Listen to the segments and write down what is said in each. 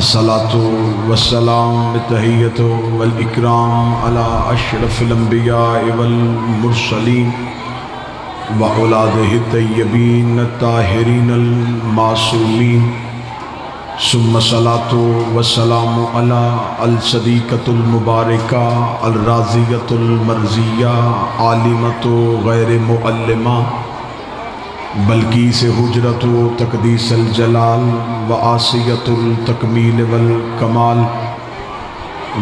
अस्सलातु वस्सलाम तहियतु वल इकराम अला अशरफिल अंबिया वल मुरसलीन व औलादिहि तय्यबीन ताहिरीन अल मासूमीन सुम्मा सलातु वस्सलामु अला अल सदीक़तुल मुबारका अल राज़ियतुल मर्ज़िया आलिमतु गैर मुअल्लिमा बल्कि से हुजरत तकदीसल जलाल व आसियतुल तकमील वल कमाल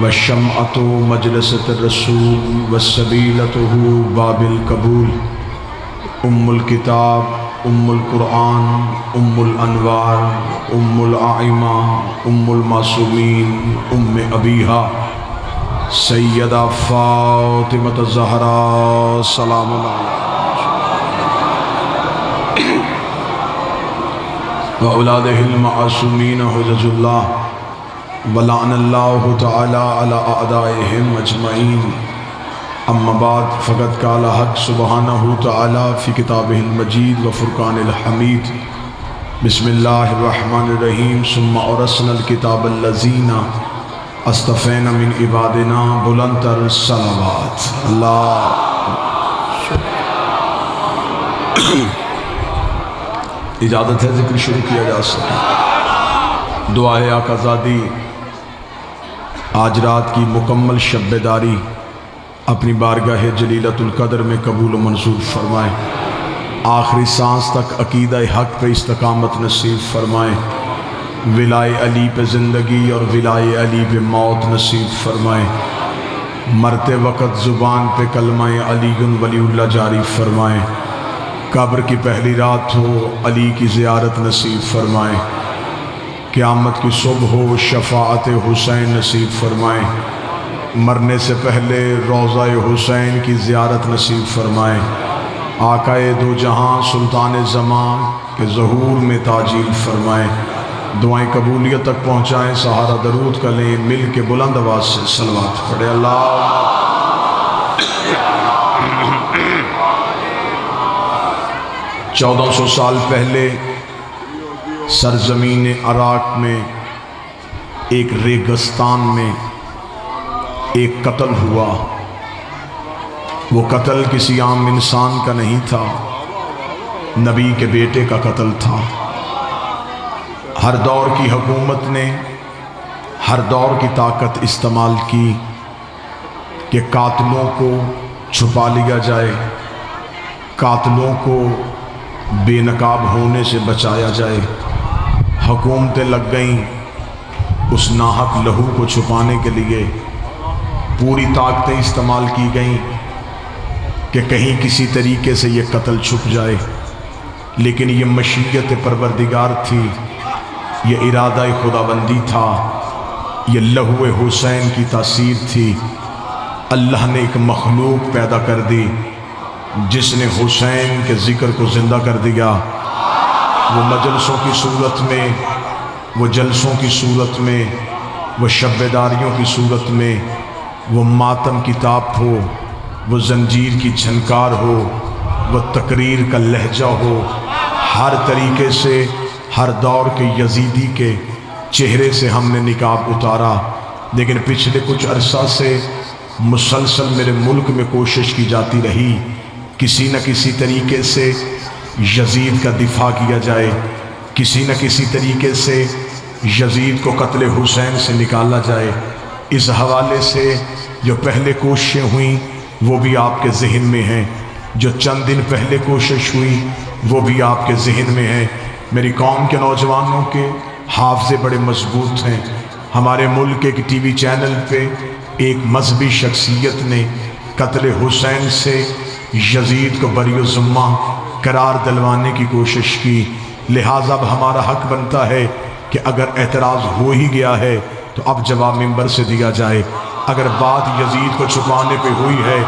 व शमअतु मजलसत रसूल व सबीलतुहु बाबिल कबूल उम्मुल किताब उम्मुल कुरान उम्मुल अनवार उम्मुल आइमा उम्मुल मासूमीन उम्मे अबीहा सैयदा फातिमा ज़हरा सलाम व औलादिहिल मासूमीन हुज्जतुल्लाह व लअनल्लाहु तआला अला अअदाइहिम अजमईन। अम्मा बाद फ़क़द क़ाला हक़ सुब्हानहु तआला फ़ी किताबिहिल मजीद व फ़ुरक़ानिल हमीद बिस्मिल्लाहिर रहमानिर रहीम सुम्मा औरसनल किताबल लज़ीना अस्तफ़ैना मिन इबादिना बुलंदतर सलावात। अल्लाह इजाज़त है ज़िक्र शुरू किया जा सके। दुआए आकाज़ादी आज रात की मुकम्मल शब्बेदारी अपनी बारगाह जलीलतुल क़द्र में कबूल मंजूर फरमाएँ। आखिरी सांस तक अक़ीदा हक़ पे इस्तकामत नसीब फरमाएँ। विलाए अली पे ज़िंदगी और विलाए अली पे मौत नसीब फरमाएँ। मरते वक़्त ज़ुबान पे कलमाए अलीयुन वलीउल्लाह जारी फरमाएँ। कब्र की पहली रात हो अली की ज़ियारत नसीब फरमाएँ। क़यामत की सुबह हो शफ़ाअत हुसैन नसीब फरमाएँ। मरने से पहले रोज़ा हुसैन की ज़ियारत नसीब फरमाएँ। आकाए दो जहां सुल्तान ज़मान के ज़हूर में ताजील फरमाएँ। दुआएं कबूलियत तक पहुँचाएँ। सहारा दरूद का लें मिल के बुलंद आवाज़ से सलवात पढ़े। अल्लाह 1400 साल पहले सरजमीन इराक़ में एक रेगिस्तान में एक कत्ल हुआ। वो कत्ल किसी आम इंसान का नहीं था, नबी के बेटे का कत्ल था। हर दौर की हुकूमत ने हर दौर की ताकत इस्तेमाल की कि कातिलों को छुपा लिया जाए, कातिलों को बेनकाब होने से बचाया जाए। हुकूमतें लग गईं उस नाहक लहू को छुपाने के लिए। पूरी ताकतें इस्तेमाल की गईं कि कहीं किसी तरीके से ये कत्ल छुप जाए, लेकिन ये मशीयत परवरदिगार थी, ये इरादा खुदाबंदी था, ये लहू हुसैन की तासीर थी। अल्लाह ने एक मखलूक पैदा कर दी जिसने हुसैन के ज़िक्र को ज़िंदा कर दिया। वो मजलसों की सूरत में, वो जलसों की सूरत में, वो शब्बेदारियों की सूरत में, वो मातम की ताप हो, वो जंजीर की झनकार हो, वो तकरीर का लहजा हो। हर तरीके से हर दौर के यजीदी के चेहरे से हमने निकाब उतारा, लेकिन पिछले कुछ अरसा से मुसलसल मेरे मुल्क में कोशिश की जाती रही किसी न किसी तरीके से यजीद का दिफा किया जाए, किसी न किसी तरीके से यजीद को कत्ल हुसैन से निकाला जाए। इस हवाले से जो पहले कोशिशें हुई वो भी आपके जहन में हैं, जो चंद दिन पहले कोशिश हुई वो भी आपके जहन में है। मेरी कौम के नौजवानों के हाफ़ज़े बड़े मजबूत हैं। हमारे मुल्क के टीवी चैनल पे एक मजहबी शख्सियत ने कत्ल हुसैन से यजीद को बरी ज़िम्मा करार दिलवाने की कोशिश की। लिहाजा अब हमारा हक बनता है कि अगर एतराज़ हो ही गया है तो अब जवाब मिंबर से दिया जाए। अगर बात यजीद को छुपाने पे हुई है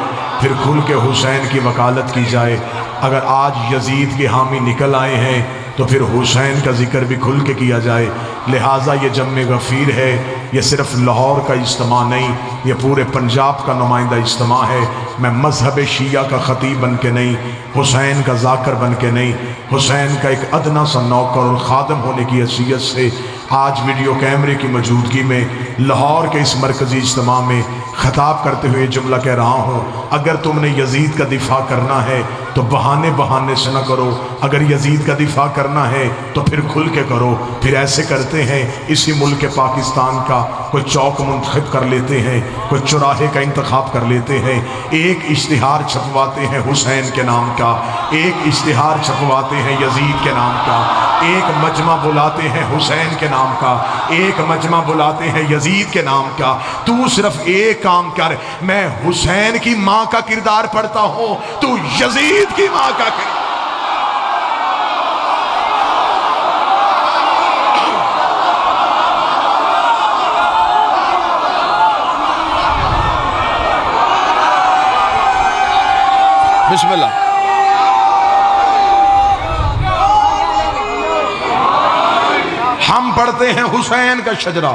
फिर खुल के हुसैन की वकालत की जाए। अगर आज यजीद के हामी निकल आए हैं तो फिर हुसैन का जिक्र भी खुल के किया जाए। लिहाजा ये जम्मे गफ़ीर है, ये सिर्फ़ लाहौर का इज्तिमा नहीं ये पूरे पंजाब का नुमाइंदा इज्तिमा है। मैं मजहब शिया का ख़तीब बन के नहीं, हुसैन का जाकर बन के नहीं, हुसैन का एक अदना सा नौकर और ख़ादम होने की हैसियत से आज वीडियो कैमरे की मौजूदगी में लाहौर के इस मरकज़ी इज्तिमा में ख़िताब करते हुए जुमला कह रहा हूँ, अगर तुमने यजीद का दिफा करना है तो बहाने बहाने से न करो, अगर यजीद का दिफा करना है तो फिर खुल के करो। फिर ऐसे करते हैं, इसी मुल्क पाकिस्तान का कोई चौक मुंतखब कर लेते हैं, कोई चौराहे का इंतखाब कर लेते हैं, एक इश्तिहार छपवाते हैं हुसैन के नाम का, एक इश्तिहार छपवाते हैं यजीद के नाम का, एक मजमा बुलाते हैं हुसैन के नाम का, एक मजमा बुलाते हैं यजीद के नाम का। तू सिर्फ एक काम कर, मैं हुसैन की मां का किरदार पढ़ता हूं, तू यजीद की मां का किरदार। बिस्मिल्लाह। हम पढ़ते हैं हुसैन का शजरा,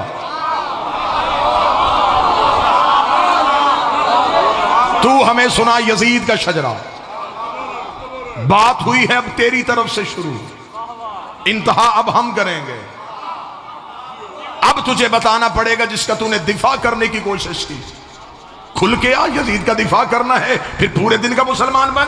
तू हमें सुना यजीद का शजरा। बात हुई है अब तेरी तरफ से शुरू, इंतहा अब हम करेंगे। अब तुझे बताना पड़ेगा जिसका तूने दिफा करने की कोशिश की, खुल के आ, यजीद का दिफा करना है, फिर पूरे दिन का मुसलमान बन।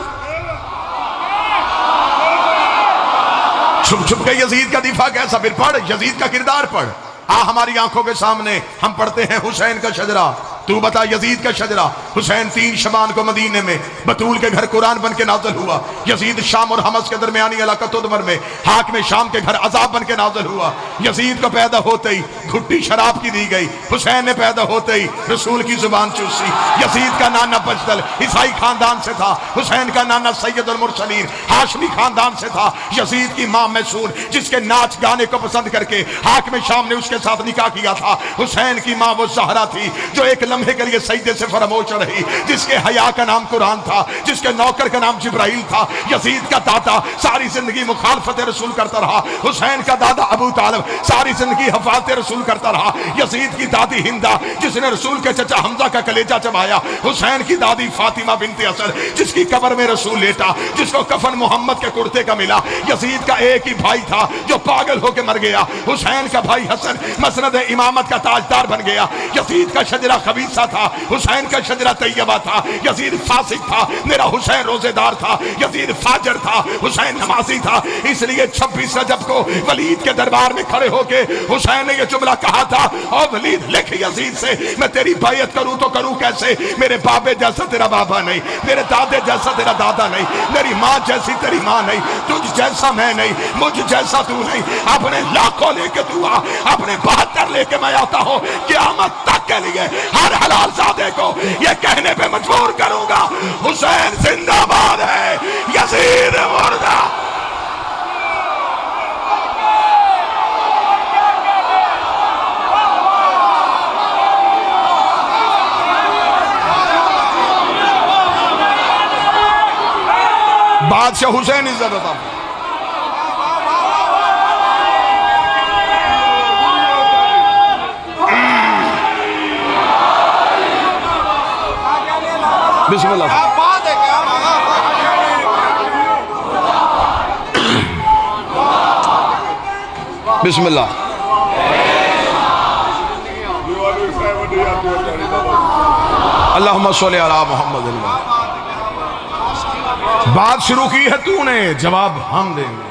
छुप छुप के यजीद का दिफा कैसा, फिर पढ़ यजीद का किरदार पढ़। आ हमारी आंखों के सामने हम पढ़ते हैं हुसैन का शजरा, तू बता यजीद का शजरा। हुसैन 3 शबान को मदीने में बतूल के घर कुरान बन के नाज़िल हुआ। यजीद शाम और हमस के दरमियानी इलाका तुदमर में हाकिम शाम के घर अजाब बन के नाज़िल हुआ। यजीद को पैदा होते ही घुट्टी शराब की दी गई, हुसैन ने पैदा होते ही रसूल की जुबान चूसी। यजीद का नाना बजदल ईसाई खानदान से था, हुसैन का नाना सैयदुल मुरसलीन हाशमी खानदान से था। यजीद की मां मैसूर जिसके नाच गाने को पसंद करके हाकिम शाम ने उसके साथ निकाह किया था। हुसैन की मां वो ज़हरा थी जो एक लम्हे के लिए सजदे से फरामोश रही, जिसके हया का नाम कुरान था, जिसके नौकर का नाम जिब्राइल था। यजीद का दादा सारी जिंदगी मुखालफत रसूल करता रहा। हुसैन का दादा अबू तालिब सारी जिंदगी हिफाजत रसूल करता रहा। यजीद की दादी हिंदा जिसने रसूल के चचा हमजा का कलेजा चबाया। हुसैन की दादी फातिमा बिनते असद जिसकी कब्र में रसूल लेटा, जिसको कफन मोहम्मद के कुर्ते का मिला। यजीद का एक ही भाई था जो पागल होकर मर गया, हुसैन का भाई हसन मसनद इमामत का ताजदार बन गया। यजीद का शजरा खबीसा था, हुसैन का शजरा तैयबा था। यजीद फासिक था, मेरा हुसैन रोजेदार था। यजीद फाजर था, हुसैन नमाजी था। इसलिए 26 रजब को वलीद के दरबार में खड़े होके हुसैन ने यह जुमला कहा था, और वलीद लिख यजीद से, मैं तेरी बैयत करूं तो करूं कैसे, मेरे बाबे जैसा तेरा बाबा नहीं, मेरे दादे जैसा तेरा दादा नहीं, मेरी माँ जैसी तेरी माँ नहीं, तुझ जैसा मैं नहीं, मुझ जैसा तू नहीं। अपने लाखों लेके तू आ, अपने 72 लेके मैं आता हूं। क़यामत तक के लिए हर हलाल ज़ादे को ये कहने पे मजबूर करूंगा, हुसैन जिंदाबाद है, यजीद मुर्दा। बादशाह हुसैन इज्जत अता। बिस्मिल्लाह। बिस्मिल्लाह। अल्लाहुम्मा सल्ली अला मुहम्मद। बात शुरू की है तूने, जवाब हम देंगे।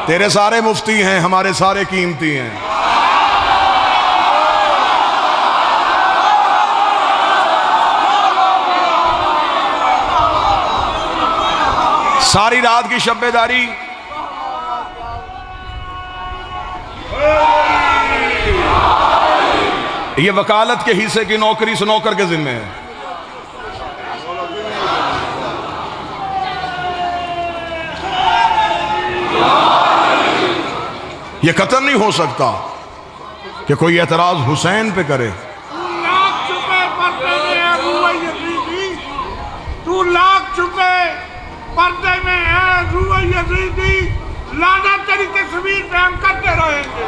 तेरे सारे मुफ्ती हैं, हमारे सारे कीमती हैं। सारी रात की शब्बेदारी ये वकालत के हिस्से की नौकरी से नौकर के जिम्मे है। ये कत्ल नहीं हो सकता कि कोई एतराज हुसैन पे करे। तू लाख छुपे पर्दे में है, रूह यजीदी लाना तेरी तस्वीर पे हम करते रहेंगे।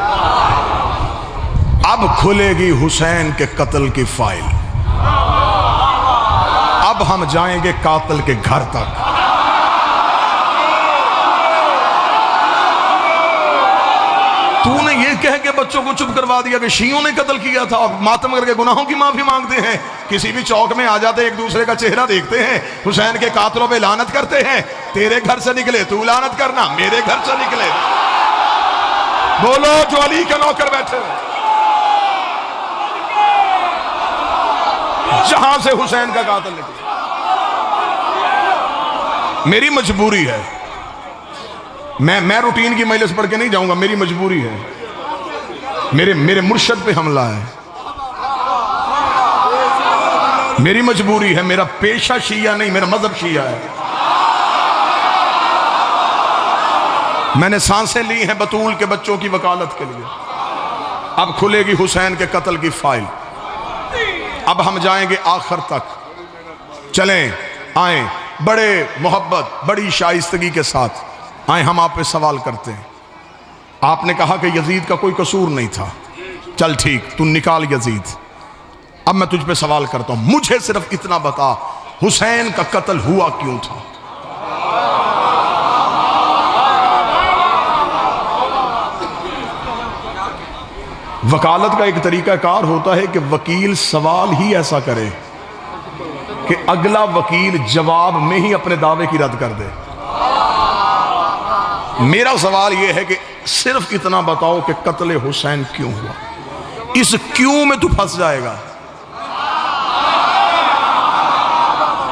अब खुलेगी हुसैन के कत्ल की फाइल। अब हम जाएंगे कातिल के घर तक। तूने ये कह के बच्चों को चुप करवा दिया कि शियों ने कत्ल किया था और मातम करके गुनाहों की माफी मांगते हैं। किसी भी चौक में आ जाते एक दूसरे का चेहरा देखते हैं, हुसैन के कातलों पे लानत करते हैं। तेरे घर से निकले तू लानत करना, मेरे घर से निकले बोलो जो अली के नौकर बैठे जहां से हुसैन का कातिल निकले। मेरी मजबूरी है, मैं रूटीन की मजलिस पढ़ के नहीं जाऊंगा, मेरी मजबूरी है। मेरे मुर्शद पे हमला है, मेरी मजबूरी है। मेरा पेशा शिया नहीं, मेरा मजहब शिया है। मैंने सांसें ली हैं बतूल के बच्चों की वकालत के लिए। अब खुलेगी हुसैन के कत्ल की फाइल। अब हम जाएंगे आखिर तक। चलें, आए, बड़े मोहब्बत बड़ी शाइस्तगी के साथ आए। हम आप पे सवाल करते हैं। आपने कहा कि यजीद का कोई कसूर नहीं था, चल ठीक, तू निकाल यजीद। अब मैं तुझ पे सवाल करता हूं, मुझे सिर्फ इतना बता, हुसैन का कत्ल हुआ क्यों था? वकालत का एक तरीकाकार होता है कि वकील सवाल ही ऐसा करे कि अगला वकील जवाब में ही अपने दावे की रद्द कर दे। मेरा सवाल यह है कि सिर्फ इतना बताओ कि कत्ल हुसैन क्यों हुआ। इस क्यों में तू फंस जाएगा।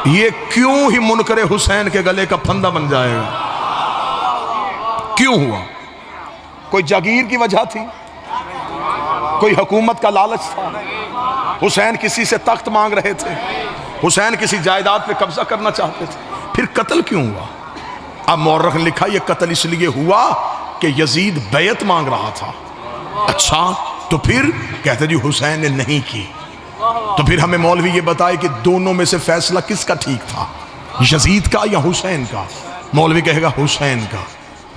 ये क्यों ही मुनकरे हुसैन के गले का फंदा बन जाएगा। क्यों हुआ? कोई जागीर की वजह थी, कोई हुकूमत का लालच था, हुसैन किसी से तख्त मांग रहे थे, हुसैन किसी जायदाद पे कब्जा करना चाहते थे, फिर कत्ल क्यों हुआ? अब मौर्रख ने लिखा यह कत्ल इसलिए हुआ कि यजीद बैत मांग रहा था। अच्छा, तो फिर कहते जी हुसैन ने नहीं की। तो फिर हमें मौलवी ये बताए कि दोनों में से फैसला किसका ठीक था, यजीद का या हुसैन का? मौलवी कहेगा हुसैन का।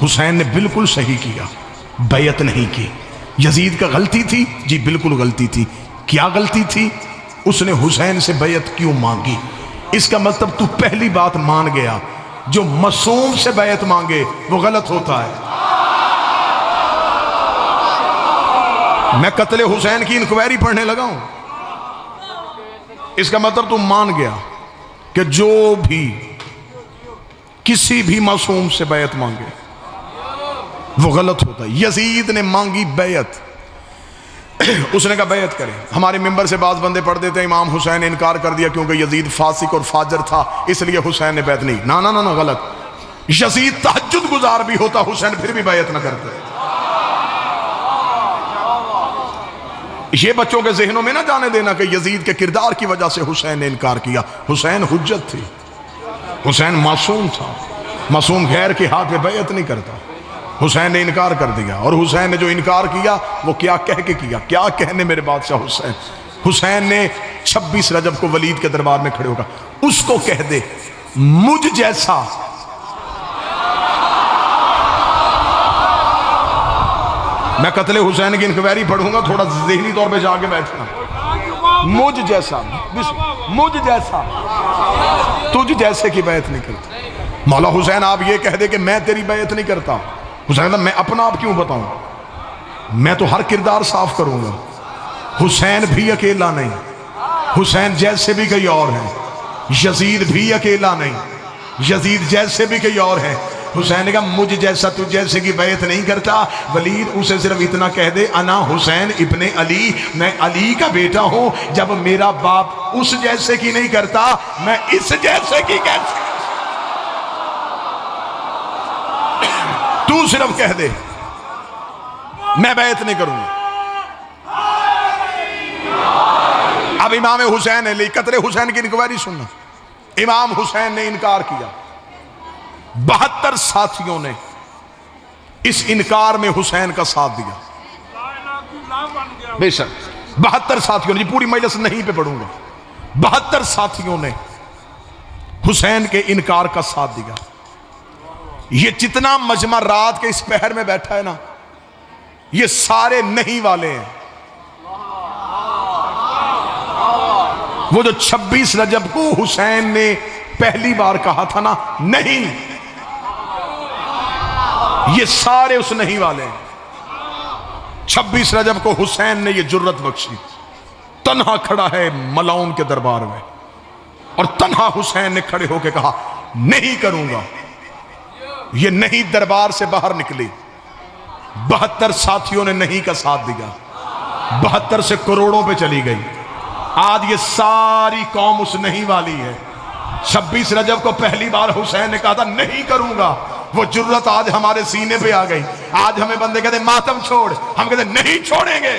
हुसैन ने बिल्कुल सही किया, बैत नहीं की। यजीद का गलती थी? जी बिल्कुल गलती थी। क्या गलती थी? उसने हुसैन से बैत क्यों मांगी? इसका मतलब तू पहली बात मान गया, जो मासूम से बैत मांगे वो गलत होता है। मैं कत्ले हुसैन की इंक्वायरी पढ़ने लगा हूं। इसका मतलब तू मान गया कि जो भी किसी भी मासूम से बैत मांगे वो गलत होता है। यजीद ने मांगी बैत, उसने कहा बैत करें। हमारे मेंबर से बाज बंदे पढ़ देते हैं इमाम हुसैन ने इनकार कर दिया क्योंकि यजीद फासिक और फाजर था, इसलिए हुसैन ने बैत नहीं। ना ना ना ना, गलत। यजीद तहज्जुद गुजार भी होता, हुसैन फिर भी बैत ना करते। ये बच्चों के जहनों में ना जाने देना कि यजीद के किरदार की वजह से हुसैन ने इनकार किया। हुसैन हुज्जत थी, हुसैन मासूम था। मासूम गैर के हाथ में बैत नहीं करता। हुसैन ने इनकार कर दिया, और हुसैन ने जो इनकार किया वो क्या कह के किया? क्या कहने मेरे बादशाह हुसैन। हुसैन ने 26 रजब को वलीद के दरबार में खड़े होकर उसको कह दे, मुझ जैसा मैं कत्ले हुसैन की इंक्वायरी पढ़ूंगा, थोड़ा ज़हनी तौर पे जाके बैठना। मुझ जैसा, मुझ जैसा, तुझ जैसे की बैत नहीं करता। मौला हुसैन आप ये कह दे कि मैं तेरी बैत नहीं करता। हुसैन मैं अपना आप क्यों बताऊं? मैं तो हर किरदार साफ करूंगा। हुसैन भी अकेला नहीं, हुसैन जैसे भी कई और हैं। यजीद भी अकेला नहीं, यजीद जैसे भी कई और हैं। हुसैन ने कहा मुझ जैसा तुझ जैसे की बैत नहीं करता। वलीद उसे सिर्फ इतना कह दे, अना हुसैन इब्ने अली, मैं अली का बेटा हूं। जब मेरा बाप उस जैसे की नहीं करता, मैं इस जैसे की कैसे? तू सिर्फ कह दे मैं बैत नहीं करूंगा। अब इमाम हुसैन ने ली कत्ले हुसैन की इंक्वायरी सुनना। इमाम हुसैन ने इनकार किया। 72 साथियों ने इस इनकार में हुसैन का साथ दिया। बेशक 72 साथियों ने, पूरी मजलिस नहीं पे पढ़ूंगा, 72 साथियों ने हुसैन के इनकार का साथ दिया। ये जितना मजमा रात के इस पहर में बैठा है ना, ये सारे नहीं वाले हैं। वो जो 26 रजब को हुसैन ने पहली बार कहा था ना, नहीं, ये सारे उस नहीं वाले हैं। 26 रजब को हुसैन ने ये जुर्रत बख्शी, तन्हा खड़ा है मलाउन के दरबार में, और तन्हा हुसैन ने खड़े होकर कहा नहीं करूंगा। ये नहीं दरबार से बाहर निकली, 72 साथियों ने नहीं का साथ दिया, 72 से करोड़ों पे चली गई। आज ये सारी कौम उस नहीं वाली है। 26 रजब को पहली बार हुसैन ने कहा था नहीं करूंगा, वो जुर्रत आज हमारे सीने पे आ गई। आज हमें बंदे कहते मातम छोड़, हम कहते नहीं छोड़ेंगे।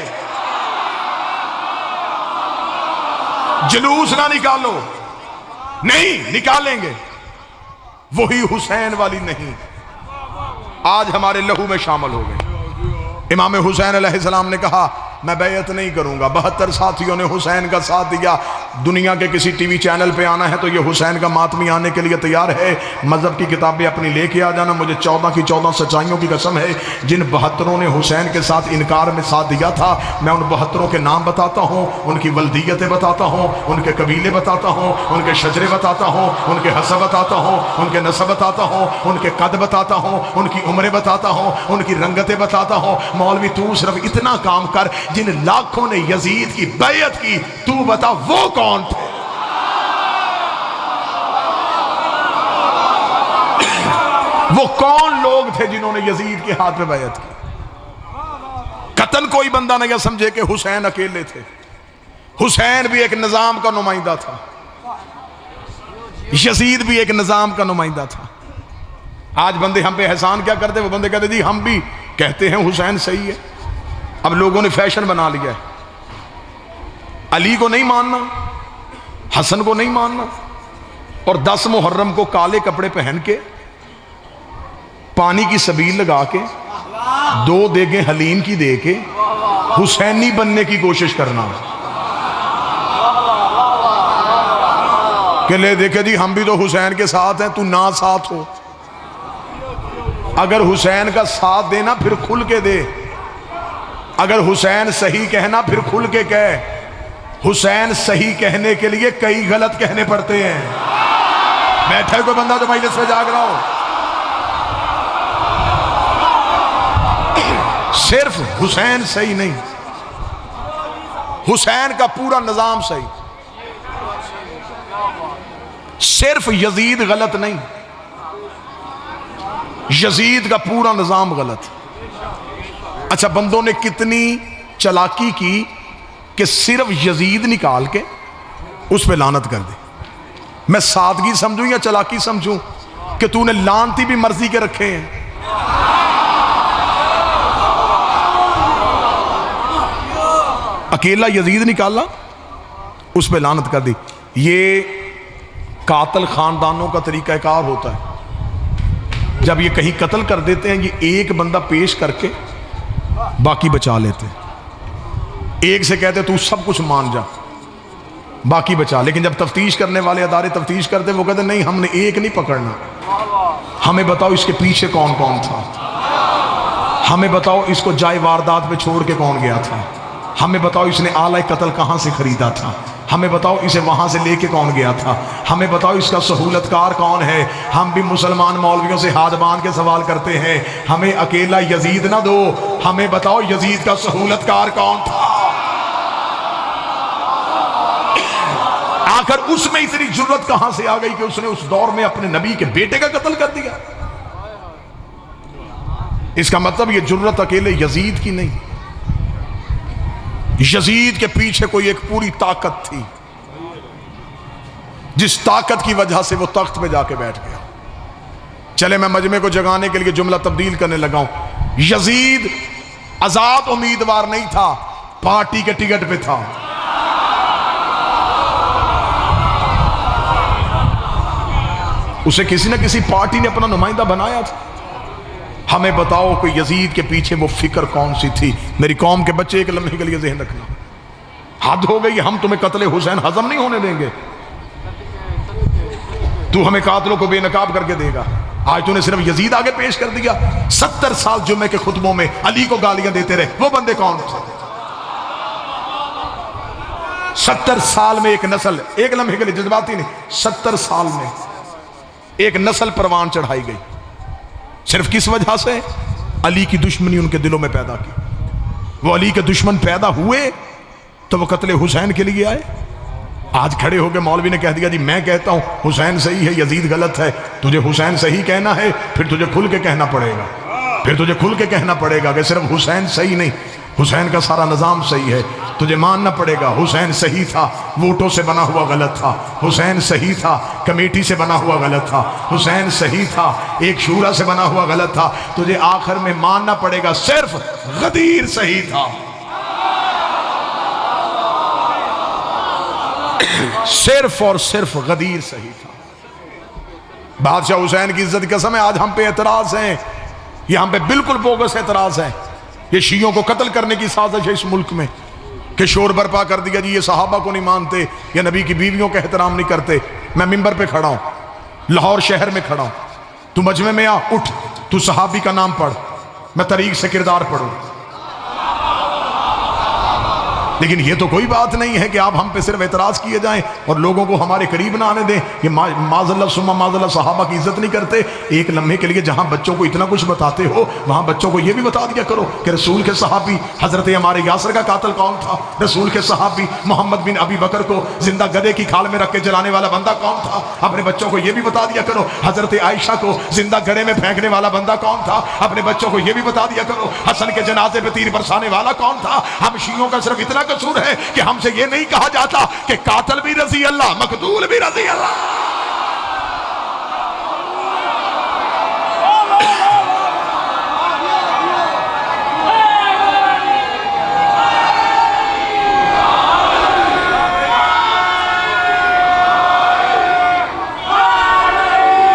जुलूस ना निकालो, नहीं निकालेंगे। वही हुसैन वाली नहीं आज हमारे लहू में शामिल हो गई। इमाम हुसैन अलैहिस्सलाम ने कहा मैं बैयत नहीं करूंगा। 72 साथियों ने हुसैन का साथ दिया। दुनिया के किसी टीवी चैनल पे आना है तो ये हुसैन का मातमी आने के लिए तैयार है। मजहब की किताबें अपनी लेके आ जाना। मुझे 14 की 14 सच्चाइयों की कसम है, जिन 72 ने हुसैन के साथ इनकार में साथ दिया था, मैं उन 72 के नाम बताता हूँ, उनकी वल्दियतें बताता हूँ, उनके कबीले बताता हूँ, उनके शजरे बताता हूँ, उनके हसब बताता हूँ, उनके नसब बताता हूँ, उनके कद बताता हूँ, उनकी उम्रें बताता हूँ, उनकी रंगतें बताता हूँ। मौलवी तू सिर्फ इतना काम कर, जिन लाखों ने यजीद की बैयत की, तू बता वो कौन थे? वो कौन लोग थे जिन्होंने यजीद के हाथ में बैयत की? कतन कोई बंदा नहीं समझे कि हुसैन अकेले थे। हुसैन भी एक निजाम का नुमाइंदा था, यजीद भी एक निजाम का नुमाइंदा था। आज बंदे हम पे एहसान क्या करते? वो बंदे कहते जी हम भी कहते हैं हुसैन सही है। अब लोगों ने फैशन बना लिया है, अली को नहीं मानना, हसन को नहीं मानना, और 10 मुहर्रम को काले कपड़े पहन के पानी की सबील लगा के 2 देगे हलीम की दे के हुसैनी बनने की कोशिश करना कि ले देखे जी हम भी तो हुसैन के साथ हैं, तू ना साथ हो। अगर हुसैन का साथ देना फिर खुल के दे, अगर हुसैन सही कहना फिर खुल के कह। हुसैन सही कहने के लिए कई गलत कहने पड़ते हैं। बैठा कोई बंदा तो मजलिस में जाग रहा हो। सिर्फ हुसैन सही नहीं, हुसैन का पूरा निजाम सही। सिर्फ यजीद गलत नहीं, यजीद का पूरा निजाम गलत। अच्छा, बंदों ने कितनी चालाकी की कि सिर्फ यजीद निकाल के उस पे लानत कर दी। मैं सादगी समझूं या चालाकी समझूं कि तूने लानती भी मर्जी के रखे हैं। अकेला यजीद निकाला, उस पे लानत कर दी। ये कातल खानदानों का तरीकाकार होता है। जब ये कहीं कत्ल कर देते हैं, ये एक बंदा पेश करके बाकी बचा लेते हैं। एक से कहते तू सब कुछ मान जा, बाकी बचा। लेकिन जब तफ्तीश करने वाले अदारे तफ्तीश करते, वो कहते नहीं हमने एक नहीं पकड़ना, हमें बताओ इसके पीछे कौन कौन था, हमें बताओ इसको जाए वारदात पे छोड़ के कौन गया था, हमें बताओ इसने आला कत्ल कहाँ से खरीदा था, हमें बताओ इसे वहां से लेके कौन गया था, हमें बताओ इसका सहूलतकार कौन है। हम भी मुसलमान मौलवियों से हाथ बांध के सवाल करते हैं, हमें अकेला यजीद ना दो, हमें बताओ यजीद का सहूलतकार कौन था। आखिर उसमें इतनी जुर्रत कहां से आ गई कि उसने उस दौर में अपने नबी के बेटे का कत्ल कर दिया। इसका मतलब ये जुर्रत अकेले यजीद की नहीं, यजीद के पीछे कोई एक पूरी ताकत थी, जिस ताकत की वजह से वो तख्त पे जाके बैठ गया। चले मैं मजमे को जगाने के लिए जुमला तब्दील करने लगा हूं। यजीद आजाद उम्मीदवार नहीं था, पार्टी के टिकट पे था। उसे किसी न किसी पार्टी ने अपना नुमाइंदा बनाया था। हमें बताओ कि यजीद के पीछे वो फिक्र कौन सी थी। मेरी कौम के बच्चे एक लम्हे के लिए ज़हन रखना, हद हो गई, हम तुम्हें कत्ले हुसैन हजम नहीं होने देंगे। तू हमें कातलों को बेनकाब करके देगा। आज तूने सिर्फ यजीद आगे पेश कर दिया। 70 साल जुम्मे के खुतबों में अली को गालियां देते रहे, वो बंदे कौन थे? 70 साल में एक नस्ल, एक लम्हे के लिए जज्बाती नहीं, 70 साल में एक नस्ल परवान चढ़ाई गई। सिर्फ किस वजह से? अली की दुश्मनी उनके दिलों में पैदा की। वो अली के दुश्मन पैदा हुए तो वो कत्ले हुसैन के लिए आए। आज खड़े होकर मौलवी ने कह दिया जी मैं कहता हूं हुसैन सही है, यजीद गलत है। तुझे हुसैन सही कहना है, फिर तुझे खुल के कहना पड़ेगा, फिर तुझे खुल के कहना पड़ेगा कि सिर्फ हुसैन सही नहीं, हुसैन का सारा निज़ाम सही है। तुझे मानना पड़ेगा हुसैन सही था, वोटों से बना हुआ गलत था। हुसैन सही था, कमेटी से बना हुआ गलत था। हुसैन सही था, एक शूरा से बना हुआ गलत था। तुझे आखिर में मानना पड़ेगा सिर्फ गदीर सही था। सिर्फ और सिर्फ गदीर सही था। बादशाह हुसैन की इज्जत की कसम है, आज हम पे एतराज हैं, ये हम पे बिल्कुल बोगस एतराज है। ये शियों को कत्ल करने की साजिश है इस मुल्क में, कि शोर बर्पा कर दिया जी ये सहाबा को नहीं मानते, ये नबी की बीवियों का एहतराम नहीं करते। मैं मिंबर पे खड़ा हूं, लाहौर शहर में खड़ा हूं, तू मजमे में आ, उठ, तू सहाबी का नाम पढ़, मैं तरीक से किरदार पढ़ूं। लेकिन ये तो कोई बात नहीं है कि आप हम पे सिर्फ एतराज किए जाएं और लोगों को हमारे करीब ना आने दें। ये माज़ल्लाह सुम्मा माज़ल्लाह सहाबा की इज्जत नहीं करते। एक लम्हे के लिए जहां बच्चों को इतना कुछ बताते हो, वहां बच्चों को ये भी बता दिया करो कि रसूल के सहाबी हजरत हमारे यासर का कातिल कौन था, रसूल के सहाबी मोहम्मद बिन अबी बकर को जिंदा गधे की खाल में रख के जलाने वाला बंदा कौन था। अपने बच्चों को यह भी बता दिया करो हजरत आयशा को जिंदा गड़े में फेंकने वाला बंदा कौन था। अपने बच्चों को यह भी बता दिया करो हसन के जनाजे पे तीर बरसाने वाला कौन था। हम शियों का सिर्फ इतना कसूर है कि हमसे यह नहीं कहा जाता कि कातिल भी रजी अल्लाह, मकतूल भी रजी अल्लाह।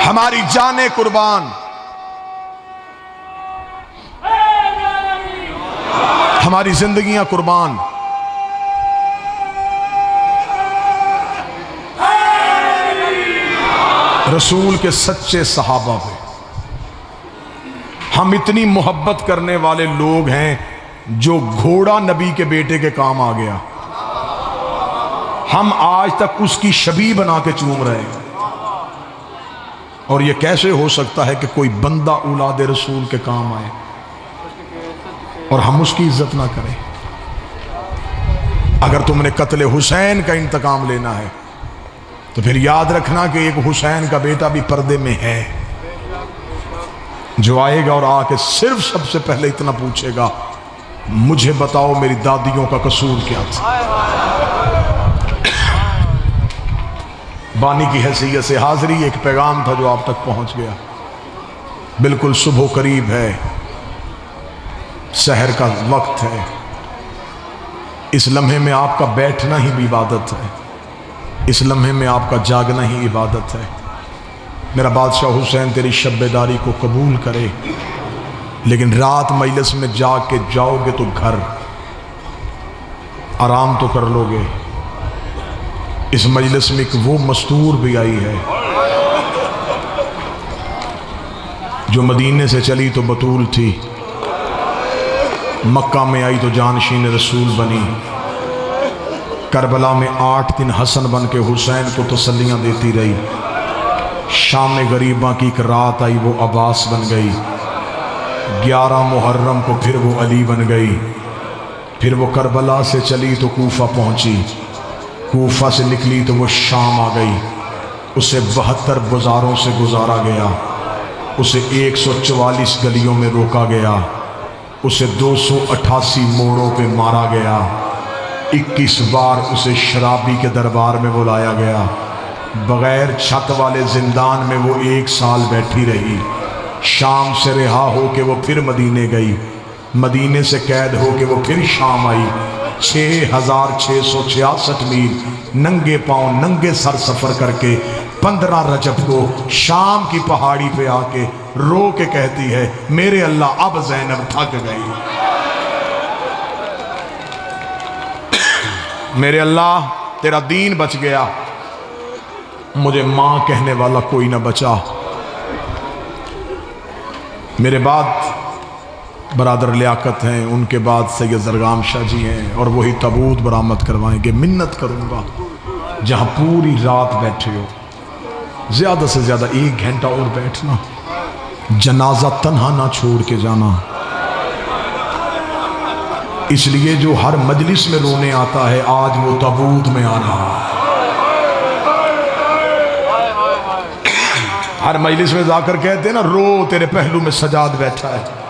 हमारी जाने कुर्बान, हमारी जिंदगियां कुर्बान, रसूल के सच्चे सहाबा पे। हम इतनी मोहब्बत करने वाले लोग हैं जो घोड़ा नबी के बेटे के काम आ गया, हम आज तक उसकी शबीह बना के चूम रहे हैं। और यह कैसे हो सकता है कि कोई बंदा औलाद रसूल के काम आए और हम उसकी इज्जत ना करें। अगर तुमने कत्ले हुसैन का इंतकाम लेना है तो फिर याद रखना कि एक हुसैन का बेटा भी पर्दे में है, जो आएगा और आके सिर्फ सबसे पहले इतना पूछेगा, मुझे बताओ मेरी दादियों का कसूर क्या था। बानी की हैसियत से हाजिरी एक पैगाम था जो आप तक पहुंच गया। बिल्कुल सुबह करीब है, सहर का वक्त है। इस लम्हे में आपका बैठना ही भी इबादत है, इस लम्हे में आपका जागना ही इबादत है। मेरा बादशाह हुसैन तेरी शब्बेदारी को कबूल करे, लेकिन रात मजलिस में जाग के जाओगे तो घर आराम तो कर लोगे। इस मजलिस में एक वो मस्तूर भी आई है जो मदीने से चली तो बतूल थी, मक्का में आई तो जानशीन रसूल बनी, करबला में 8 दिन हसन बन के हुसैन को तसल्लियाँ देती रही, शाम में गरीबा की एक रात आई वो अब्बास बन गई, 11 मुहर्रम को फिर वो अली बन गई, फिर वो करबला से चली तो कूफा पहुंची, कूफा से निकली तो वो शाम आ गई, उसे 72 बाजारों से गुजारा गया, उसे 144 गलियों में रोका गया, उसे 288 मोड़ों पे मारा गया, 21 बार उसे शराबी के दरबार में बुलाया गया, बगैर छत वाले जिंदान में वो 1 साल बैठी रही, शाम से रिहा हो के वो फिर मदीने गई, मदीने से कैद हो के वो फिर शाम आई, 6666 मील नंगे पांव नंगे सर सफर करके 15 रजब को शाम की पहाड़ी पे आके रो के कहती है, मेरे अल्लाह अब ज़ैनब थक गई, मेरे अल्लाह तेरा दीन बच गया, मुझे मां कहने वाला कोई ना बचा। मेरे बाद बरादर लियाकत हैं, उनके बाद सैयद ज़रगाम शाह जी हैं, और वही तबूत बरामद करवाएंगे। मिन्नत करूँगा जहाँ पूरी रात बैठे हो, ज़्यादा से ज़्यादा 1 घंटा और बैठना, जनाजा तन्हा ना छोड़ के जाना। इसलिए जो हर मजलिस में रोने आता है, आज वो तबूत में आ रहा है। हर मजलिस में जाकर कहते हैं ना, रो तेरे पहलू में सजाद बैठा है।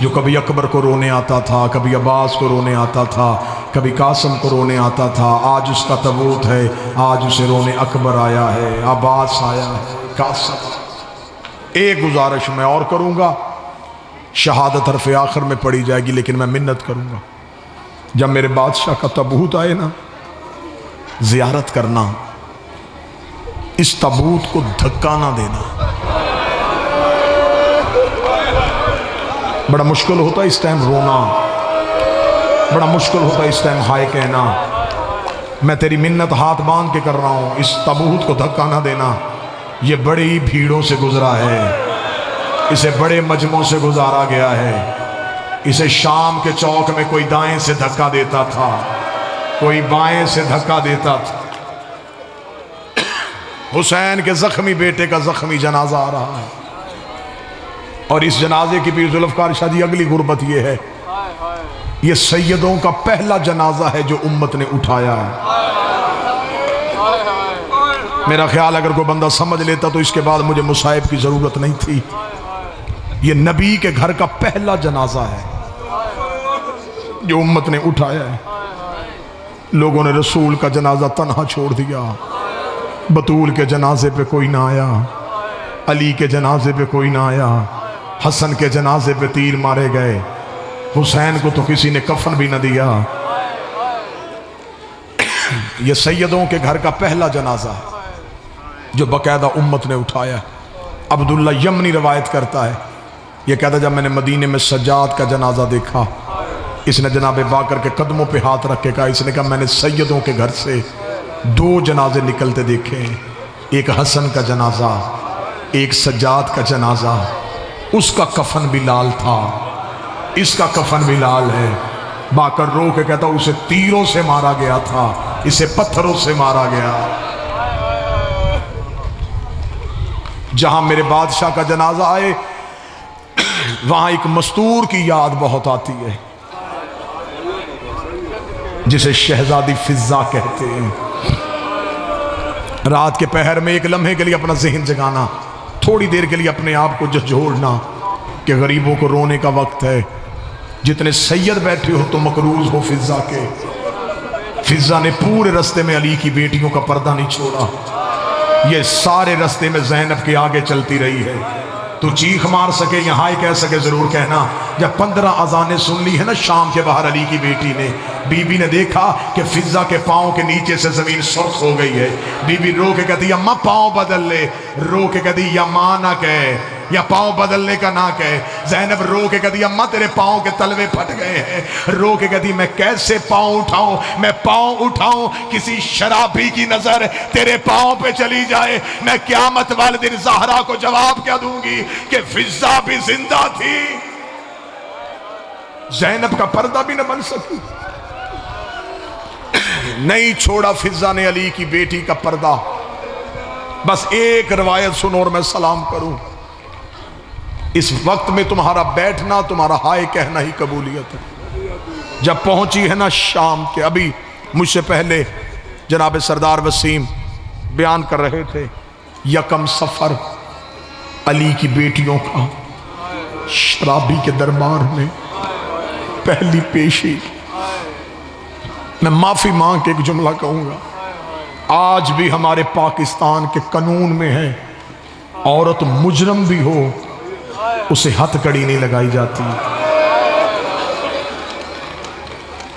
जो कभी अकबर को रोने आता था, कभी अब्बास को रोने आता था, कभी कासम को रोने आता था, आज उसका तबूत है, आज उसे रोने अकबर आया है, अब्बास आया है, कासम। एक गुजारिश मैं और करूँगा, शहादत हरफ आखिर में पड़ी जाएगी, लेकिन मैं मिन्नत करूँगा, जब मेरे बादशाह का तबूत आए ना, ज़ियारत करना, इस तबूत को धक्का ना देना। बड़ा मुश्किल होता है इस टाइम रोना, बड़ा मुश्किल होता है इस टाइम हाय कहना। मैं तेरी मिन्नत हाथ बांध के कर रहा हूँ, इस तबूत को धक्का ना देना। ये बड़ी भीड़ों से गुजरा है, इसे बड़े मजमों से गुजारा गया है। इसे शाम के चौक में कोई दाएं से धक्का देता था, कोई बाएं से धक्का देता था। हुसैन के जख्मी बेटे का जख्मी जनाजा आ रहा है, और इस जनाजे की पीर जुल्फकार शाह जी अगली गुर्बत ये है, ये सैयदों का पहला जनाजा है जो उम्मत ने उठाया है। मेरा ख्याल अगर कोई बंदा समझ लेता तो इसके बाद मुझे मुसाहिब की जरूरत नहीं थी। ये नबी के घर का पहला जनाजा है जो उम्मत ने उठाया है। लोगों ने रसूल का जनाजा तन्हा छोड़ दिया, बतूल के जनाजे पे कोई ना आया, अली के जनाजे पे कोई ना आया, हसन के जनाजे पे तीर मारे गए, हुसैन को तो किसी ने कफन भी न दिया। ये सैयदों के घर का पहला जनाजा है जो बाकायदा उम्मत ने उठाया है। अब्दुल्ला यमनी रवायत करता है, ये कहता जब मैंने मदीने में सज्जाद का जनाजा देखा, इसने जनाब बाकर के कदमों पे हाथ रख के कहा, इसने कहा मैंने सैयदों के घर से 2 जनाजे निकलते देखे, एक हसन का जनाजा, एक सज्जाद का जनाजा। उसका कफन भी लाल था, इसका कफन भी लाल है। बाकर रो के कहता उसे तीरों से मारा गया था, इसे पत्थरों से मारा गया। जहां मेरे बादशाह का जनाजा आए, वहां एक मस्तूर की याद बहुत आती है, जिसे शहजादी फिजा कहते हैं। रात के पहर में एक लम्हे के लिए अपना जहन जगाना, थोड़ी देर के लिए अपने आप को झकझोरना कि गरीबों को रोने का वक्त है। जितने सैयद बैठे हो तो मकरूज हो फिजा के। फिजा ने पूरे रास्ते में अली की बेटियों का पर्दा नहीं छोड़ा, ये सारे रास्ते में ज़ैनब के आगे चलती रही है। तो चीख मार सके या हाय कह सके जरूर कहना। जब 15 अजानें सुन ली है ना शाम के बाहर अली की बेटी ने, बीबी ने देखा कि फिजा के पाँव के नीचे से जमीन सुर्ख हो गई है। बीबी रो के कहती अम्मा पाँव बदल ले, रो के कहती या माँ ना कहे, या पाँव बदलने का ना कहे। ज़ैनब रो के कहती अम्मा तेरे पाँव के तलवे फट गए हैं। रो के कहती मैं कैसे पाँव उठाऊं, मैं पाँव उठाऊं, किसी शराबी की नजर तेरे पाँव पे चली जाए, मैं क़यामत वाले दिन ज़हरा को जवाब क्या दूंगी कि फिजा भी जिंदा थी। ज़ैनब का पर्दा भी न बन सकी, नहीं छोड़ा फिजा ने अली की बेटी का पर्दा। बस एक रवायत सुनो और मैं सलाम करूं। इस वक्त में तुम्हारा बैठना, तुम्हारा हाय कहना ही कबूलियत है। जब पहुंची है ना शाम के, अभी मुझसे पहले जनाब सरदार वसीम बयान कर रहे थे, यकम सफर अली की बेटियों का शराबी के दरबार में पहली पेशी। मैं माफी मांग के एक जुमला कहूंगा, आज भी हमारे पाकिस्तान के कानून में है, औरत मुजरम भी हो उसे हथकड़ी नहीं लगाई जाती।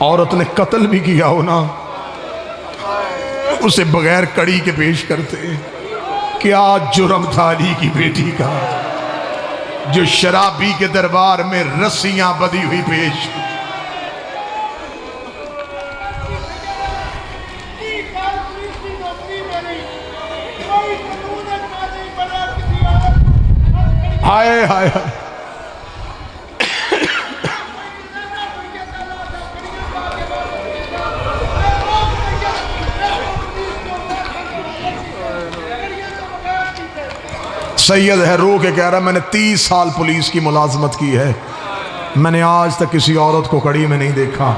औरत ने कत्ल भी किया हो ना, उसे बगैर कड़ी के पेश करते। क्या जुर्म था अली की बेटी का, जो शराबी के दरबार में रस्सियां बंधी हुई पेश। हाय हाय हाय, सैयद है, रो के कह रहा मैंने 30 साल पुलिस की मुलाजमत की है, मैंने आज तक किसी औरत को कड़ी में नहीं देखा।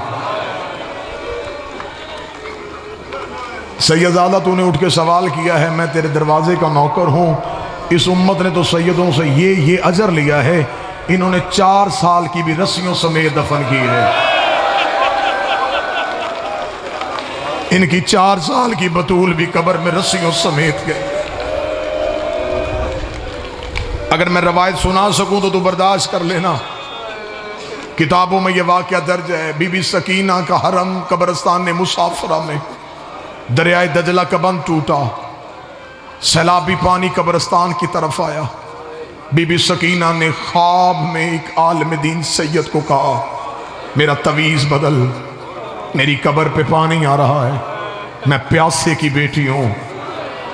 सैयदादा तूने उठ के सवाल किया है, मैं तेरे दरवाजे का नौकर हूं। इस उम्मत ने तो सैयदों से ये अजर लिया है, इन्होंने 4 साल की भी रस्सियों समेत दफन की है। इनकी 4 साल की बतूल भी कब्र में रस्सियों समेत गए। अगर मैं रवायत सुना सकूं तो तू बर्दाश्त कर लेना। किताबों में यह वाकया दर्ज है, बीबी सकीना का हरम कब्रिस्तान ने मुसाफरा में दरियाए दजला का बंद टूटा, सैलाबी पानी कब्रिस्तान की तरफ आया। बीबी सकीना ने ख्वाब में एक आलिम दीन सैयद को कहा, मेरा तवीज़ बदल, मेरी कब्र पे पानी आ रहा है, मैं प्यासे की बेटी हूँ,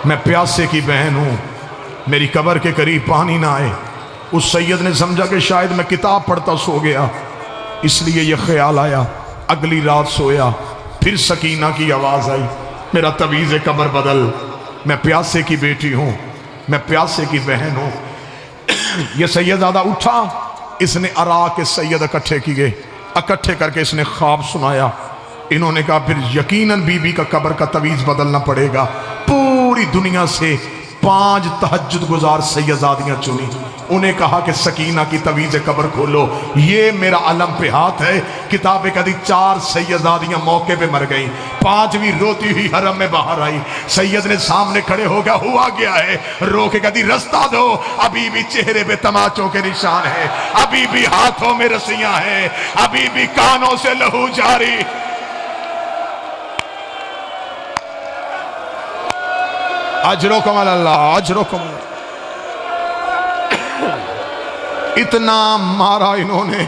मैं प्यासे की बहन हूँ, मेरी कब्र के करीब पानी ना आए। उस सैयद ने समझा कि शायद मैं किताब पढ़ता सो गया, इसलिए यह ख्याल आया। अगली रात सोया, फिर सकीना की आवाज़ आई, मेरा तवीज़ कब्र बदल, मैं प्यासे की बेटी हूँ, मैं प्यासे की बहन हूँ। यह सैयदादा उठा, इसने अरा के सैयद इकट्ठे किए, इकट्ठे करके इसने ख्वाब सुनाया। इन्होंने कहा फिर यकीनन बीबी का कब्र का तवीज़ बदलना पड़ेगा। पूरी दुनिया से 5 तहज्जुद गुजार सैयदादियाँ चुनी। उन्हें कहा कि सकीना की तवीज़ कब्र खोलो, ये मेरा अलम पे हाथ है। किताबें कहती 4 सैयदादियाँ मौके पे मर गई, 5वीं रोती हुई हरम में बाहर आई। सैयद ने सामने खड़े हो गया, हुआ गया है? रो के कहती रास्ता दो, अभी भी चेहरे पे तमाचों के निशान है, अभी भी हाथों में रस्सियां हैं, अभी भी कानों से लहू जारी। अजरो कमल अल्लाह, अजरो कमल। इतना मारा इन्होंने,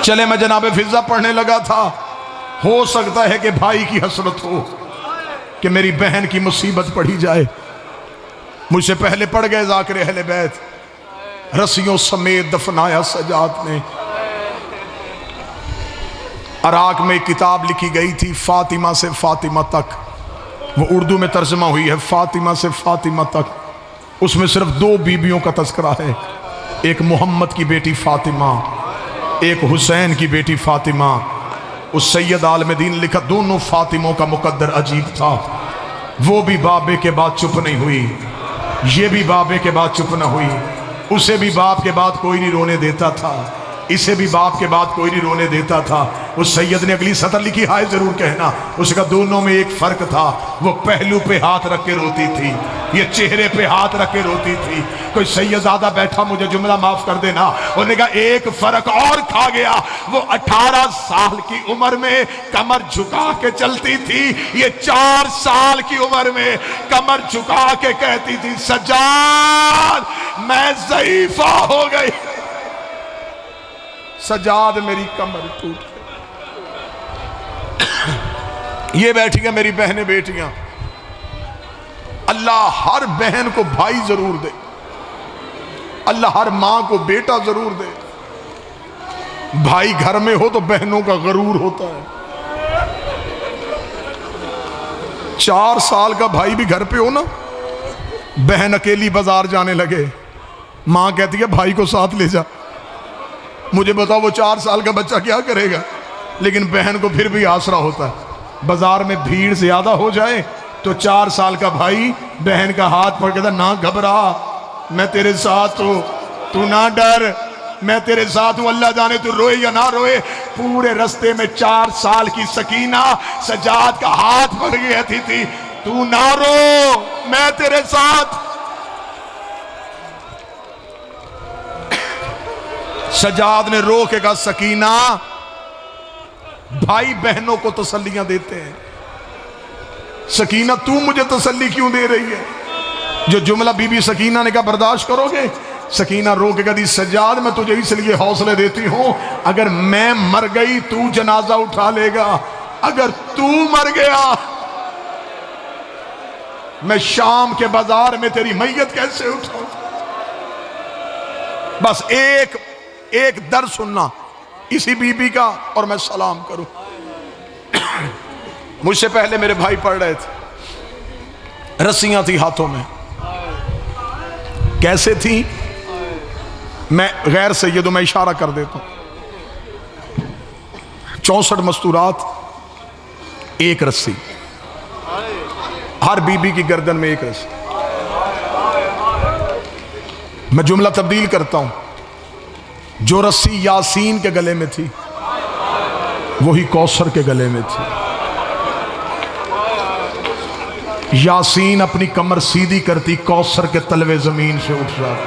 चले मैं जनाबे फिजा पढ़ने लगा था, हो सकता है कि भाई की हसरत हो कि मेरी बहन की मुसीबत पड़ी जाए। मुझसे पहले पड़ गए ज़ाकिर अहले बैत, रस्सियों समेत दफनाया सजाद ने। अराक में एक किताब लिखी गई थी, फातिमा से फातिमा तक, वो उर्दू में तर्जमा हुई है, फातिमा से फातिमा तक। उसमें सिर्फ 2 बीबियों का तस्करा है, एक मोहम्मद की बेटी फातिमा, एक हुसैन की बेटी फातिमा। उस सैयद आलम दीन लिखा, दोनों फातिमों का मुकद्दर अजीब था। वो भी बाबे के बाद चुप नहीं हुई, ये भी बाबे के बाद चुप न हुई। उसे भी बाप के बाद कोई नहीं रोने देता था, इसे भी बाप के बाद कोई नहीं रोने देता था। उस सैयद ने अगली सतर लिखी, हाय जरूर कहना, उसका दोनों में एक फर्क था, वो पहलू पे हाथ रख के रोती थी, ये चेहरे पे हाथ रख के रोती थी। कोई सैयदादा बैठा, मुझे जुमला माफ कर देना, उन्होंने कहा एक फर्क और खा गया, वो 18 साल की उम्र में कमर झुका के चलती थी, ये 4 साल की उम्र में कमर झुका के कहती थी, सज्जाद मैं ज़ईफा हो गई, सजाद मेरी कमर टूट गई। ये बैठी है मेरी बहनें बेटियां, अल्लाह हर बहन को भाई जरूर दे, अल्लाह हर मां को बेटा जरूर दे। भाई घर में हो तो बहनों का गरूर होता है। 4 साल का भाई भी घर पे हो ना, बहन अकेली बाजार जाने लगे, मां कहती है भाई को साथ ले जा। मुझे बताओ वो 4 साल का बच्चा क्या करेगा? लेकिन बहन को फिर भी आसरा होता है। बाजार में भीड़ ज्यादा हो जाए तो 4 साल का भाई बहन का हाथ पकड़ के, ना घबरा, मैं तेरे साथ हूं, तू ना डर, मैं तेरे साथ हूं, अल्लाह जाने तू रोए या ना रोए। पूरे रास्ते में 4 साल की सकीना सजाद का हाथ पकड़ के कहती थी, तू ना रो, मैं तेरे साथ। सजाद ने रो के कहा, सकीना भाई बहनों को तसल्लियां देते हैं, सकीना तू मुझे तसल्ली क्यों दे रही है? जो जुमला बीबी सकीना ने कहा बर्दाश्त करोगे? सकीना रो के कहती, सजाद मैं तुझे इसलिए हौसले देती हूं, अगर मैं मर गई तू जनाजा उठा लेगा, अगर तू मर गया मैं शाम के बाजार में तेरी मैयत कैसे उठाऊं? बस एक दर्द सुनना इसी बीबी का और मैं सलाम करूं। मुझसे पहले मेरे भाई पढ़ रहे थे, रस्सियां थी हाथों में। कैसे थी? मैं गैर सैयदों में इशारा कर देता हूं। 64 मस्तूरात, एक रस्सी, हर बीबी की गर्दन में एक रस्सी। मैं जुमला तब्दील करता हूं। जो रस्सी यासीन के गले में थी वही कौसर के गले में थी। यासीन अपनी कमर सीधी करती, कौसर के तलवे जमीन से उठ जाती,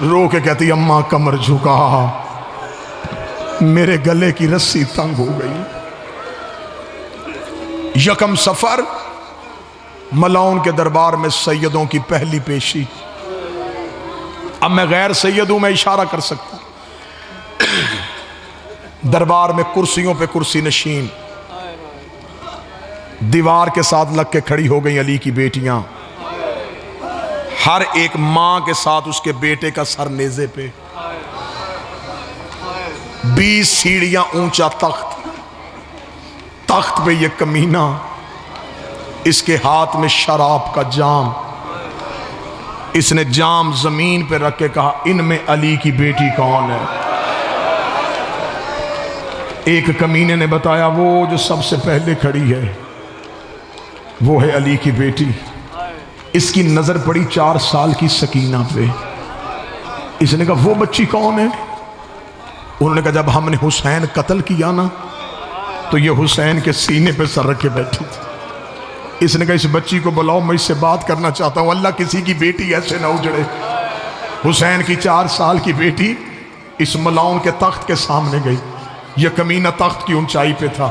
रो के कहती अम्मा कमर झुका, मेरे गले की रस्सी तंग हो गई। यकम सफर मलाउन के दरबार में सैयदों की पहली पेशी। अब मैं गैर सैयद हूं, मैं इशारा कर सकता हूं। दरबार में कुर्सियों पे कुर्सी नशीन, दीवार के साथ लग के खड़ी हो गई अली की बेटियां। हर एक मां के साथ उसके बेटे का सर नेजे पे। 20 सीढ़ियां ऊंचा तख्त, तख्त पे ये कमीना, इसके हाथ में शराब का जाम। इसने जाम जमीन पे रख के कहा इनमें अली की बेटी कौन है? एक कमीने ने बताया वो जो सबसे पहले खड़ी है वो है अली की बेटी। इसकी नजर पड़ी 4 साल की सकीना पे। इसने कहा वो बच्ची कौन है? उन्होंने कहा जब हमने हुसैन कत्ल किया ना तो ये हुसैन के सीने पे सर रख के बैठी थी। इसने कहा इस बच्ची को बुलाओ, मैं इससे बात करना चाहता हूं। अल्लाह किसी की बेटी ऐसे ना उजड़े। हुसैन की 4 साल की बेटी इस मलाउन के तख्त के सामने गई। यह कमीना तख्त की ऊंचाई पे था।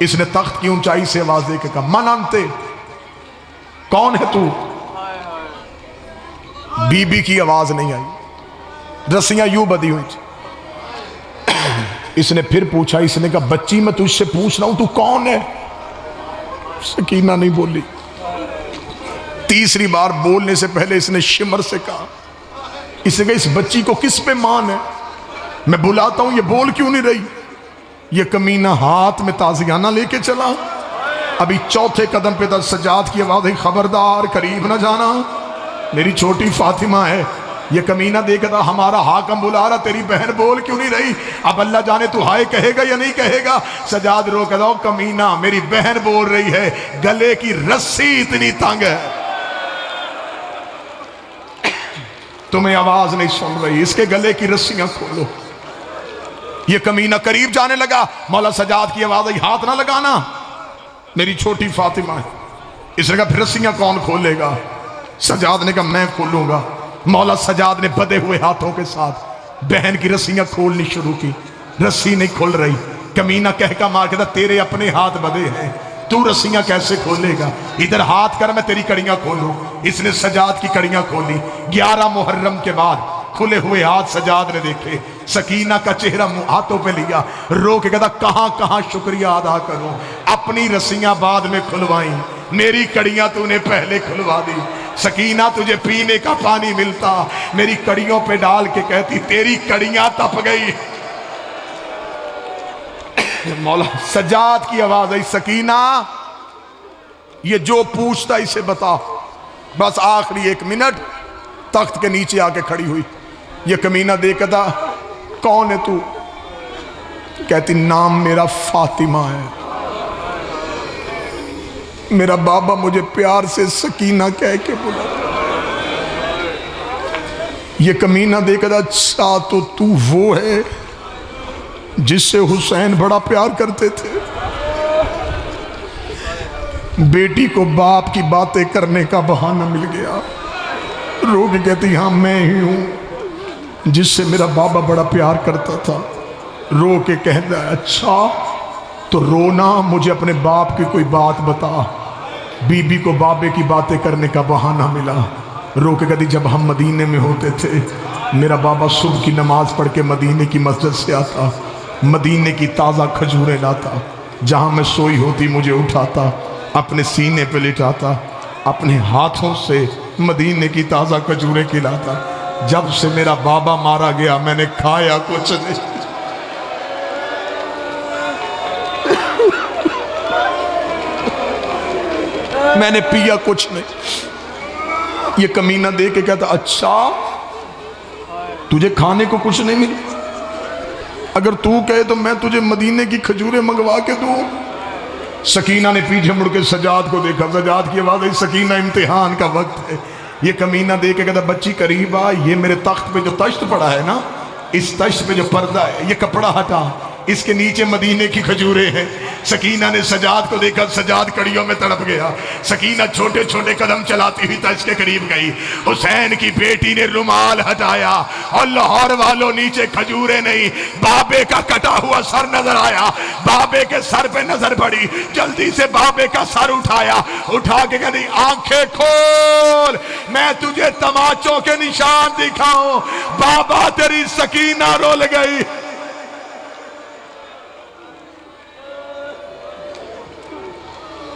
इसने तख्त की ऊंचाई से आवाज दे के कहा मन अंते, कौन है तू? बीबी की आवाज नहीं आई, रस्सियां यूं बंधी हुई थी। इसने फिर पूछा, इसने कहा बच्ची मैं तुझसे पूछ रहा हूं तू कौन है? सकीना नहीं बोली। तीसरी बार बोलने से पहले इसने शिमर से कहा, इसने कहा इस बच्ची को किस पे मान है? मैं बुलाता हूं ये बोल क्यों नहीं रही? ये कमीना हाथ में ताजियाना लेके चला। अभी चौथे कदम पे था सजाद की आवाज है खबरदार करीब ना जाना, मेरी छोटी फातिमा है। ये कमीना देखा हमारा हाकम बुला रहा, तेरी बहन बोल क्यों नहीं रही? अब अल्लाह जाने तू हाय कहेगा या नहीं कहेगा। सजाद रो कह दो कमीना मेरी बहन बोल रही है, गले की रस्सी इतनी तंग है तुम्हें आवाज नहीं सुन रही, इसके गले की रस्सियां खोलो। ये कमीना करीब जाने लगा। मौला सजाद की आवाज आई हाथ ना लगाना, मेरी छोटी फातिमा है। इसने कहा फिर रस्सियां कौन खोलेगा? सजाद ने कहा मैं खोलूंगा। मौला सजाद ने बधे हुए हाथों के साथ बहन की रस्सियां खोलनी शुरू की। रस्सी नहीं खुल रही। कमीना कह का मार के तेरे अपने हाथ बधे हैं, तू रस्सियां कैसे खोलेगा? इधर हाथ कर मैं तेरी कड़ियां खोलूं। इसने सजाद की कड़ियां खोली। 11 मुहर्रम के बाद खुले हुए हाथ सजाद ने देखे। सकीना का चेहरा हाथों पे लिया, रो के कहता कहां कहां शुक्रिया अदा करूं। अपनी रस्सियां बाद में खुलवाई, मेरी कड़ियां तूने पहले खुलवा दी। सकीना तुझे पीने का पानी मिलता, मेरी कड़ियों पे डाल के कहती तेरी कड़ियां तप गई। मौला सजाद की आवाज आई सकीना ये जो पूछता इसे बता। बस आखिरी 1 मिनट तख्त के नीचे आके खड़ी हुई। ये कमीना देखता कौन है तू? कहती नाम मेरा फातिमा है, मेरा बाबा मुझे प्यार से सकीना कह के बुला। ये कमीना देखता अच्छा तो तू वो है जिससे हुसैन बड़ा प्यार करते थे। बेटी को बाप की बातें करने का बहाना मिल गया। रो के कहती हाँ मैं ही हूं जिससे मेरा बाबा बड़ा प्यार करता था। रो के कहता अच्छा तो रोना, मुझे अपने बाप की कोई बात बता। बीबी को बाबे की बातें करने का बहाना मिला। रो के कहती जब हम मदीने में होते थे मेरा बाबा सुबह की नमाज पढ़ के मदीने की मस्जिद से आता, मदीने की ताज़ा खजूरें लाता, जहाँ मैं सोई होती मुझे उठाता, अपने सीने पे लिटाता, अपने हाथों से मदीने की ताज़ा खजूरें खिलाता। जब से मेरा बाबा मारा गया मैंने खाया कुछ नहीं। मैंने पिया कुछ नहीं। ये कमीना दे के कहता अच्छा तुझे खाने को कुछ नहीं मिला, अगर तू कहे तो मैं तुझे मदीने की खजूरें मंगवा के दूं। सकीना ने पीछे मुड़ के सजाद को देखा, सजाद की आवाज आई सकीना इम्तिहान का वक्त है। ये कमीना दे के कहता बच्ची करीब आ, ये मेरे तख्त पे जो तश्त पड़ा है ना, इस तश्त पे जो पर्दा है ये कपड़ा हटा, इसके नीचे मदीने की खजूरें हैं। सकीना ने सजाद को देखा, सजाद कड़ियों में तड़प गया। सकीना छोटे छोटे कदम चलाती हुई तश्त के करीब गई। हुसैन की बेटी ने रुमाल हटाया और लाहौर वालों नीचे खजूरें नहीं, बाबे का कटा हुआ सर नजर आया। बाबे के सर पे नजर पड़ी, जल्दी से बाबे का सर उठाया, उठा के कहती आंखें खोल, मैं तुझे तमाचों के निशान दिखाऊं। बाबा तेरी सकीना रोल गई।